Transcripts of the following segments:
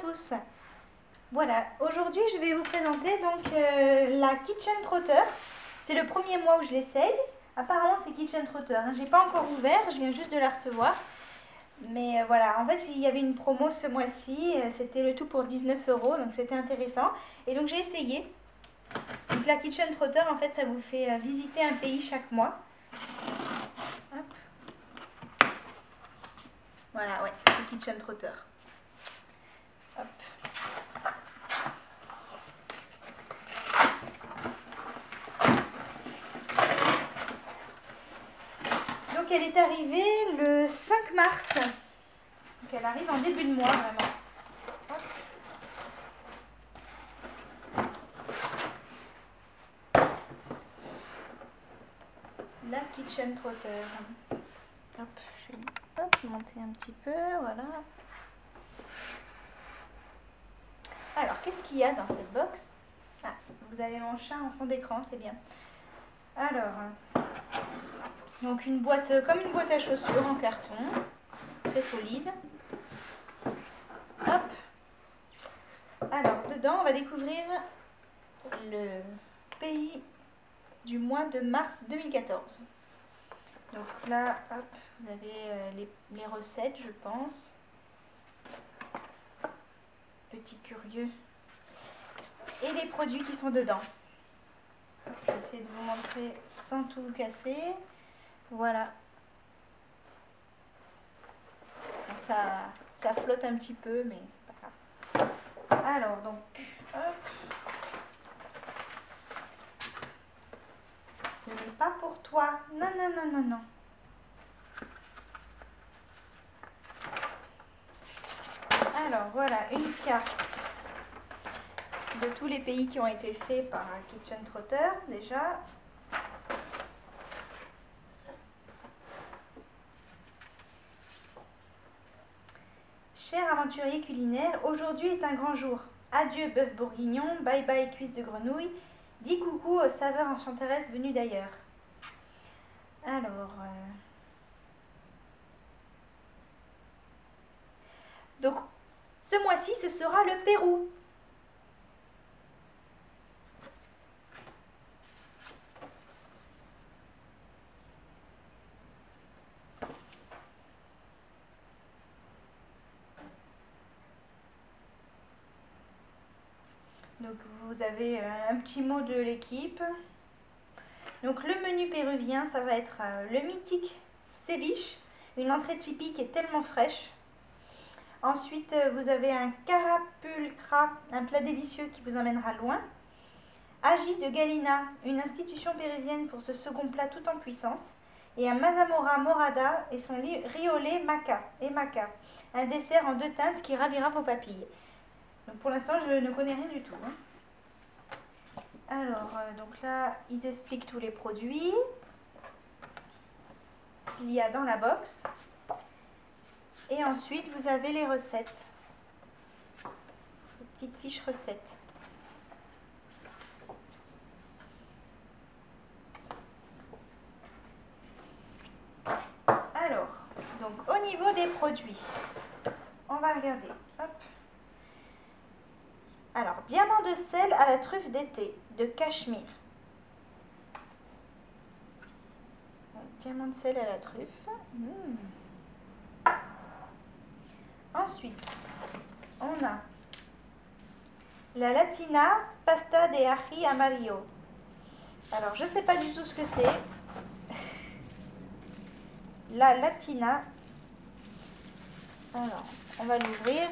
tous. Voilà, aujourd'hui je vais vous présenter donc la Kitchen Trotter. C'est le premier mois où je l'essaye. Apparemment c'est Kitchen Trotter, hein. J'ai pas encore ouvert, je viens juste de la recevoir. Mais voilà, en fait il y avait une promo ce mois-ci, c'était le tout pour 19 €, donc c'était intéressant. Et donc j'ai essayé. Donc la Kitchen Trotter, en fait ça vous fait visiter un pays chaque mois. Hop. Voilà, ouais, c'est Kitchen Trotter. Hop. Donc elle est arrivée le 5 mars. Donc elle arrive en début de mois vraiment. Hop. La Kitchen Trotter. Hop, je vais monter un petit peu, voilà. Alors, qu'est-ce qu'il y a dans cette box? Ah, vous avez mon chat en fond d'écran, c'est bien. Alors, donc une boîte, comme une boîte à chaussures en carton, très solide. Hop. Alors, dedans, on va découvrir le pays du mois de mars 2014. Donc là, hop, vous avez les recettes, je pense. Petit curieux. Et les produits qui sont dedans. Je vais essayer de vous montrer sans tout casser. Voilà. Bon, ça flotte un petit peu, mais c'est pas grave. Alors, donc, hop. Ce n'est pas pour toi. Non, non, non, non, non. Alors, voilà, une carte de tous les pays qui ont été faits par Kitchen Trotter, déjà. Cher aventurier culinaire, aujourd'hui est un grand jour. Adieu bœuf bourguignon, bye bye cuisse de grenouille, dis coucou aux saveurs enchanteresses venues d'ailleurs. Alors, donc, ce mois-ci, ce sera le Pérou. Donc, vous avez un petit mot de l'équipe. Donc, le menu péruvien, ça va être le mythique ceviche, une entrée typique et tellement fraîche. Ensuite, vous avez un carapulcra, un plat délicieux qui vous emmènera loin. Ají de Galina, une institution péruvienne pour ce second plat tout en puissance. Et un mazamorra morada et son riz au lait maca, un dessert en 2 teintes qui ravira vos papilles. Donc pour l'instant, je ne connais rien du tout. Hein. Alors, donc là, ils expliquent tous les produits qu'il y a dans la box. Et ensuite, vous avez les recettes. Ces petites fiches recettes. Alors, donc au niveau des produits, on va regarder. Hop. Alors, diamant de sel à la truffe d'été, de Cachemire. Donc, diamant de sel à la truffe. Ensuite, on a la Latina pasta de ají amarillo. Alors, je ne sais pas du tout ce que c'est. La Latina. Alors, on va l'ouvrir.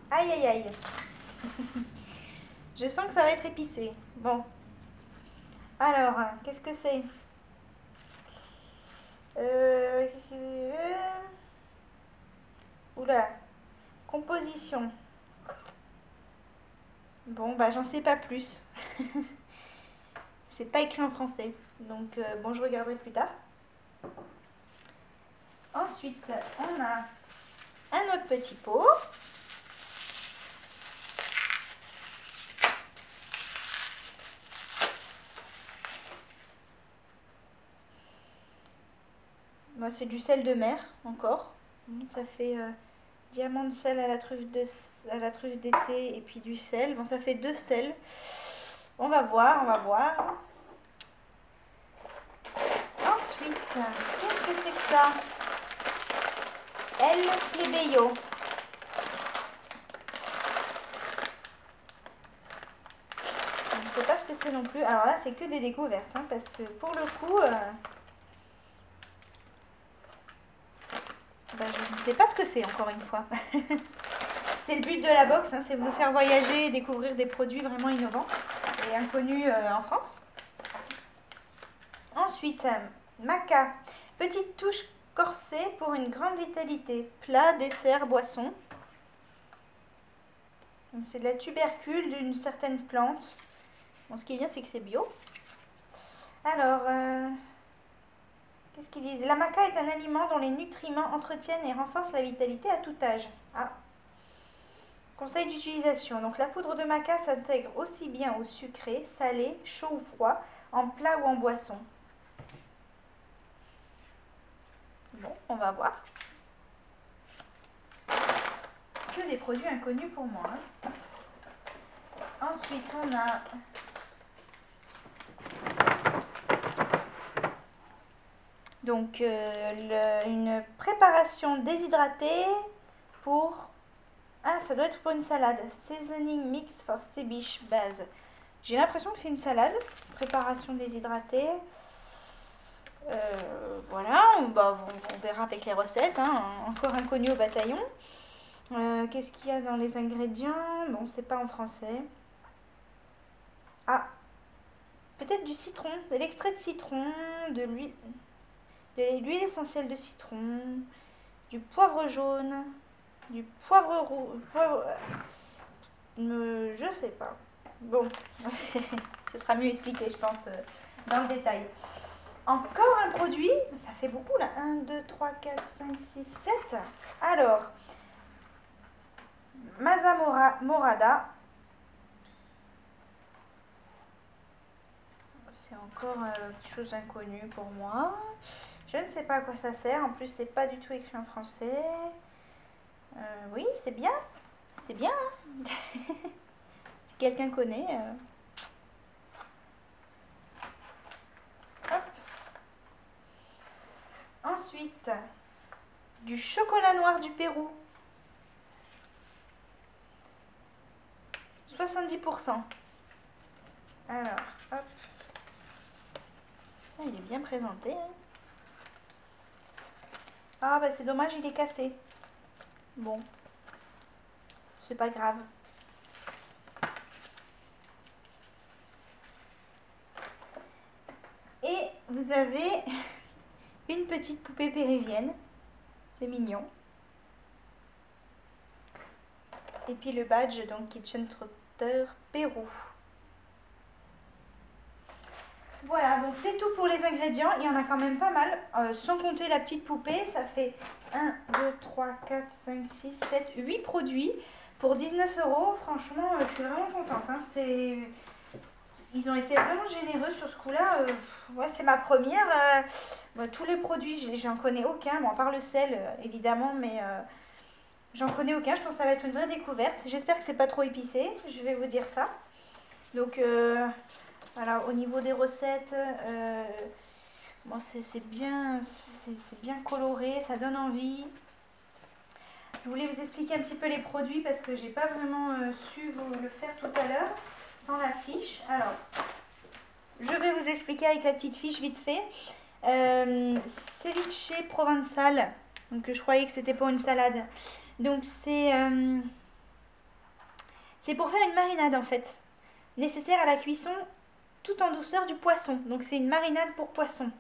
Aïe, aïe, aïe. Je sens que ça va être épicé. Bon. Alors, qu'est-ce que c'est? Oula. Composition. Bon, bah j'en sais pas plus. C'est pas écrit en français. Donc, bon, je regarderai plus tard. Ensuite, on a un autre petit pot. Moi, c'est du sel de mer, encore. Ça fait diamant de sel à la truffe d'été et puis du sel. Bon, ça fait 2 sels. On va voir, on va voir. Ensuite, qu'est-ce que c'est que ça? El Plebeyo. Je ne sais pas ce que c'est non plus. Alors là, c'est que des découvertes, hein, parce que pour le coup, je ne sais pas ce que c'est, encore une fois. C'est le but de la box, hein, c'est vous faire voyager et découvrir des produits vraiment innovants et inconnus en France. Ensuite, maca. Petite touche corsée pour une grande vitalité. Plat, dessert, boisson. C'est de la tubercule d'une certaine plante. Bon, ce qui est bien, c'est que c'est bio. Alors, qu'est-ce qu'ils disent? La maca est un aliment dont les nutriments entretiennent et renforcent la vitalité à tout âge. Ah. Conseil d'utilisation. Donc, la poudre de maca s'intègre aussi bien au sucré, salé, chaud ou froid, en plat ou en boisson. Bon, on va voir. Que des produits inconnus pour moi. Hein. Ensuite, on a donc une préparation déshydratée pour... Ah, ça doit être pour une salade. Seasoning mix for ceviche base. J'ai l'impression que c'est une salade. Préparation déshydratée. Voilà, on verra avec les recettes. Hein. Encore inconnu au bataillon. Qu'est-ce qu'il y a dans les ingrédients? Bon, c'est pas en français. Ah, peut-être du citron, de l'extrait de citron, de l'huile essentielle de citron, du poivre jaune, du poivre rouge, je sais pas. Bon, ce sera mieux expliqué, je pense, dans le détail. Encore un produit, ça fait beaucoup là, 1, 2, 3, 4, 5, 6, 7. Alors, Masa Morada. C'est encore quelque chose d'inconnu pour moi. Je ne sais pas à quoi ça sert. En plus, c'est pas du tout écrit en français. Oui, c'est bien. C'est bien. Hein. Si quelqu'un connaît. Hop. Ensuite, du chocolat noir du Pérou. 70%. Alors, hop. Ah, il est bien présenté. Hein. Ah, bah c'est dommage, il est cassé. Bon, c'est pas grave. Et vous avez une petite poupée péruvienne. C'est mignon. Et puis le badge, donc Kitchen Trotter Pérou. Voilà, donc c'est tout pour les ingrédients. Il y en a quand même pas mal. Sans compter la petite poupée, ça fait 1, 2, 3, 4, 5, 6, 7, 8 produits pour 19 €. Franchement, je suis vraiment contente. Hein. Ils ont été vraiment généreux sur ce coup-là. Ouais, c'est ma première. Tous les produits, j'en connais aucun. Bon, à part le sel, évidemment, mais j'en connais aucun. Je pense que ça va être une vraie découverte. J'espère que c'est pas trop épicé. Je vais vous dire ça. Donc... voilà, au niveau des recettes, bon, c'est bien coloré, ça donne envie. Je voulais vous expliquer un petit peu les produits parce que j'ai pas vraiment su vous le faire tout à l'heure sans la fiche. Alors, je vais vous expliquer avec la petite fiche vite fait. Ceviche provençal, donc je croyais que c'était pour une salade. Donc c'est pour faire une marinade en fait, nécessaire à la cuisson tout en douceur du poisson. Donc c'est une marinade pour poisson.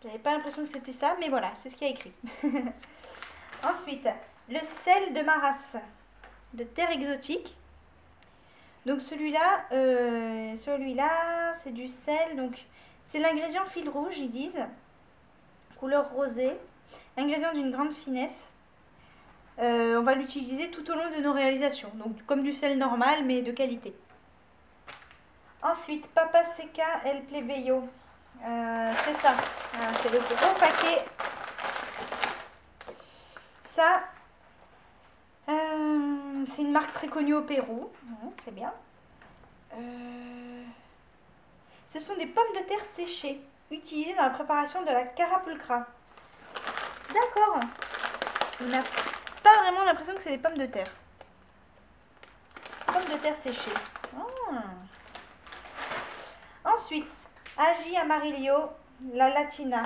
J'avais pas l'impression que c'était ça, mais voilà, c'est ce qu'il y a écrit. Ensuite, le sel de Maras, de terre exotique. Donc celui-là, c'est du sel. Donc c'est l'ingrédient fil rouge, ils disent. Couleur rosée. Ingrédient d'une grande finesse. On va l'utiliser tout au long de nos réalisations. Donc comme du sel normal, mais de qualité. Ensuite, Papa Seca El Plebeyo. C'est ça. C'est le gros paquet. Ça, c'est une marque très connue au Pérou. C'est bien. Ce sont des pommes de terre séchées, utilisées dans la préparation de la carapulcra. D'accord. On n'a pas vraiment l'impression que c'est des pommes de terre. Pommes de terre séchées. Ensuite, Agi Amarillo, la Latina.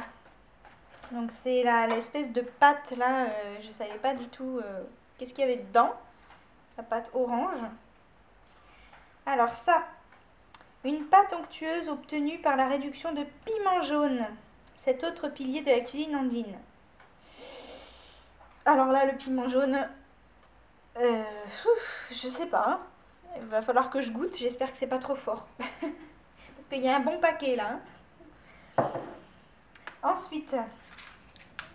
Donc c'est l'espèce de pâte là, je savais pas du tout qu'est-ce qu'il y avait dedans. La pâte orange. Alors ça, une pâte onctueuse obtenue par la réduction de piment jaune, cet autre pilier de la cuisine andine. Alors là, le piment jaune, je sais pas, hein. Il va falloir que je goûte, j'espère que c'est pas trop fort. Parce qu'il y a un bon paquet là. Ensuite,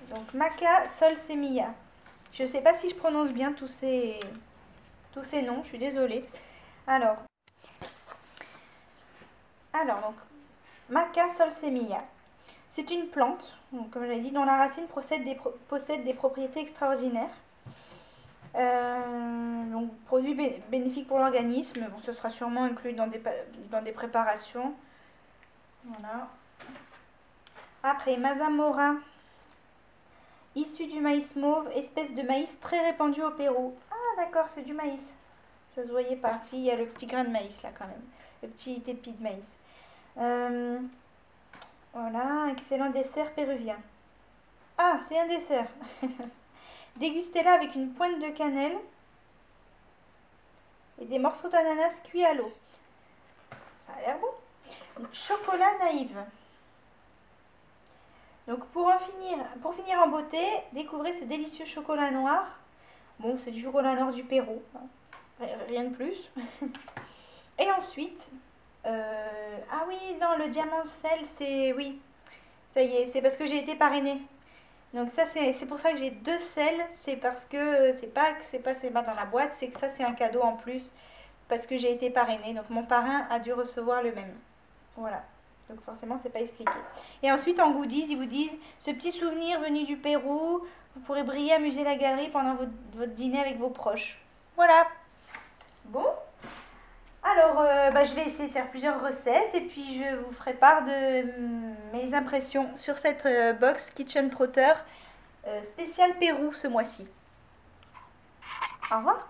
donc Maca Sol Semilla. Je sais pas si je prononce bien tous ces noms, je suis désolée. Alors donc, Maca Sol Semilla. C'est une plante, donc, comme je l'ai dit, dont la racine possède des propriétés extraordinaires. Donc, produit bénéfique pour l'organisme. Bon, ce sera sûrement inclus dans des préparations. Voilà. Après, Mazamora, issu du maïs mauve, espèce de maïs très répandu au Pérou. Ah, d'accord, c'est du maïs. Ça se voyait pas. Si, il y a le petit grain de maïs là quand même. Le petit épi de maïs. Voilà, excellent dessert péruvien. Ah, c'est un dessert. Dégustez-la avec une pointe de cannelle et des morceaux d'ananas cuits à l'eau. Ça a l'air bon. Chocolat naïve. Donc pour finir en beauté, découvrez ce délicieux chocolat noir. Bon, c'est du chocolat noir du Pérou, hein. Rien de plus. Et ensuite, ah oui, non, le diamant sel, c'est, oui, ça y est, c'est parce que j'ai été parrainée. Donc ça, c'est pour ça que j'ai 2 sels, c'est parce que c'est pas dans la boîte, c'est que ça c'est un cadeau en plus, parce que j'ai été parrainée. Donc mon parrain a dû recevoir le même. Voilà. Donc forcément, c'est pas expliqué. Et ensuite, en goodies, ils vous disent ce petit souvenir venu du Pérou, vous pourrez briller, amuser la galerie pendant votre dîner avec vos proches. Voilà. Bon. Alors, je vais essayer de faire plusieurs recettes et puis je vous ferai part de mes impressions sur cette box Kitchen Trotter spécial Pérou ce mois-ci. Au revoir.